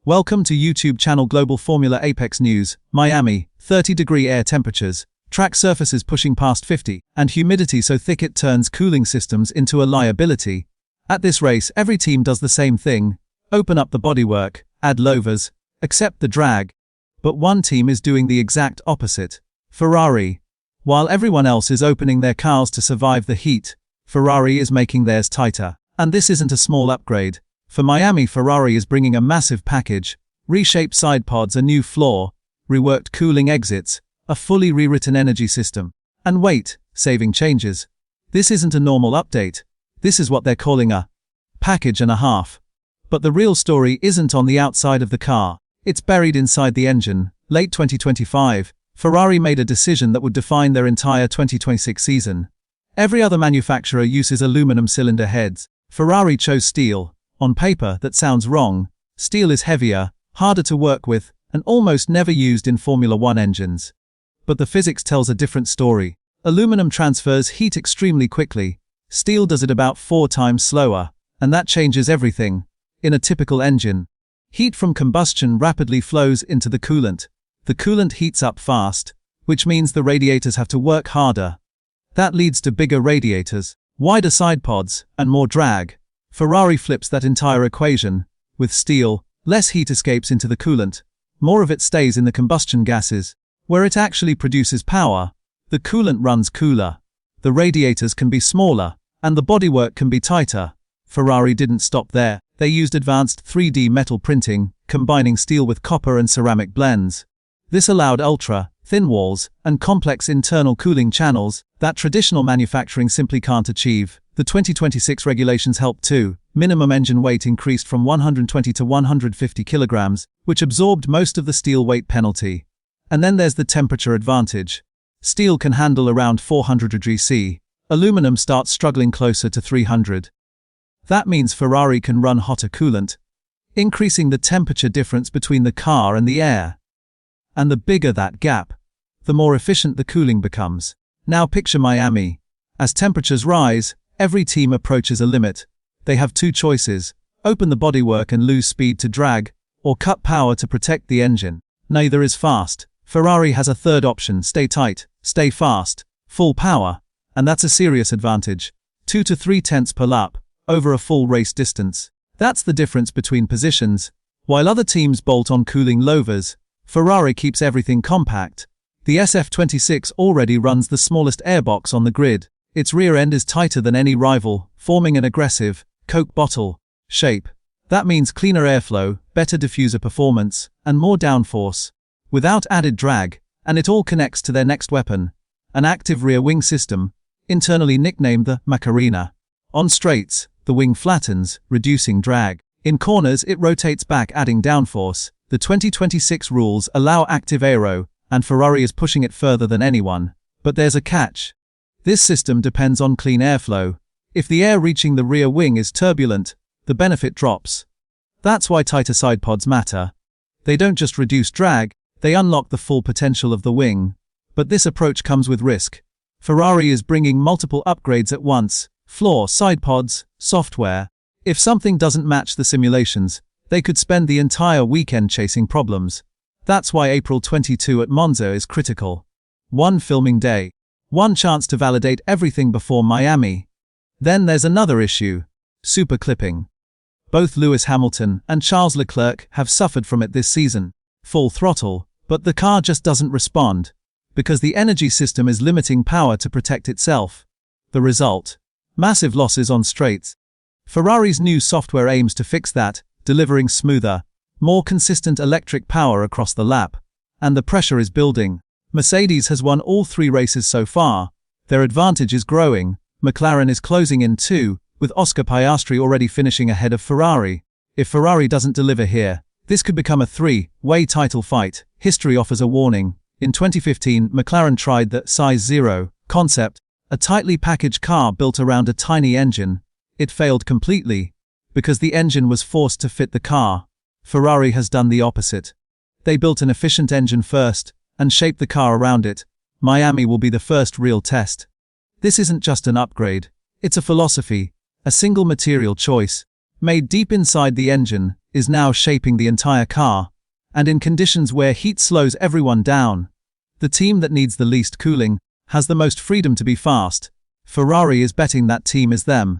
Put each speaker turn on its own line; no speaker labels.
Welcome to YouTube channel Global Formula Apex News. Miami, 30-degree air temperatures, track surfaces pushing past 50, and humidity so thick it turns cooling systems into a liability. At this race, every team does the same thing: open up the bodywork, add louvers, accept the drag. But one team is doing the exact opposite. Ferrari. While everyone else is opening their cars to survive the heat, Ferrari is making theirs tighter. And this isn't a small upgrade. For Miami, Ferrari is bringing a massive package: reshaped sidepods, a new floor, reworked cooling exits, a fully rewritten energy system, and weight-saving changes. This isn't a normal update. This is what they're calling a package and a half. But the real story isn't on the outside of the car. It's buried inside the engine. Late 2025, Ferrari made a decision that would define their entire 2026 season. Every other manufacturer uses aluminum cylinder heads. Ferrari chose steel. On paper, that sounds wrong. Steel is heavier, harder to work with, and almost never used in Formula One engines. But the physics tells a different story. Aluminum transfers heat extremely quickly. Steel does it about 4 times slower, and that changes everything. In a typical engine, heat from combustion rapidly flows into the coolant. The coolant heats up fast, which means the radiators have to work harder. That leads to bigger radiators, wider sidepods, and more drag. Ferrari flips that entire equation. With steel, less heat escapes into the coolant. More of it stays in the combustion gases, where it actually produces power. The coolant runs cooler. The radiators can be smaller, and the bodywork can be tighter. Ferrari didn't stop there. They used advanced 3D metal printing, combining steel with copper and ceramic blends. This allowed ultra-thin walls and complex internal cooling channels that traditional manufacturing simply can't achieve. The 2026 regulations helped too. Minimum engine weight increased from 120 to 150 kilograms, which absorbed most of the steel weight penalty. And then there's the temperature advantage. Steel can handle around 400 degrees C. Aluminum starts struggling closer to 300. That means Ferrari can run hotter coolant, increasing the temperature difference between the car and the air. And the bigger that gap, the more efficient the cooling becomes. Now picture Miami. As temperatures rise, every team approaches a limit. They have 2 choices: open the bodywork and lose speed to drag, or cut power to protect the engine. Neither is fast. Ferrari has a third option: stay tight, stay fast, full power. And that's a serious advantage. 2 to 3 tenths per lap, over a full race distance. That's the difference between positions. While other teams bolt on cooling louvers, Ferrari keeps everything compact. The SF26 already runs the smallest airbox on the grid. Its rear end is tighter than any rival, forming an aggressive Coke bottle shape. That means cleaner airflow, better diffuser performance, and more downforce, without added drag. And it all connects to their next weapon: an active rear wing system, internally nicknamed the Macarena. On straights, the wing flattens, reducing drag. In corners, it rotates back, adding downforce. The 2026 rules allow active aero, and Ferrari is pushing it further than anyone. But there's a catch. This system depends on clean airflow. If the air reaching the rear wing is turbulent, the benefit drops. That's why tighter sidepods matter. They don't just reduce drag, they unlock the full potential of the wing. But this approach comes with risk. Ferrari is bringing multiple upgrades at once: floor, sidepods, software. If something doesn't match the simulations, they could spend the entire weekend chasing problems. That's why April 22 at Monza is critical. 1 filming day. 1 chance to validate everything before Miami. Then there's another issue: super clipping. Both Lewis Hamilton and Charles Leclerc have suffered from it this season. Full throttle, but the car just doesn't respond, because the energy system is limiting power to protect itself. The result: massive losses on straights. Ferrari's new software aims to fix that, delivering smoother, more consistent electric power across the lap. And the pressure is building. Mercedes has won all 3 races so far. Their advantage is growing. McLaren is closing in too, with Oscar Piastri already finishing ahead of Ferrari. If Ferrari doesn't deliver here, this could become a 3-way title fight. History offers a warning. In 2015, McLaren tried the size 0 concept, a tightly packaged car built around a tiny engine. It failed completely, because the engine was forced to fit the car. Ferrari has done the opposite. They built an efficient engine first, and shaped the car around it. Miami will be the first real test. This isn't just an upgrade, it's a philosophy, a single material choice, made deep inside the engine, is now shaping the entire car, and in conditions where heat slows everyone down, the team that needs the least cooling has the most freedom to be fast. Ferrari is betting that team is them.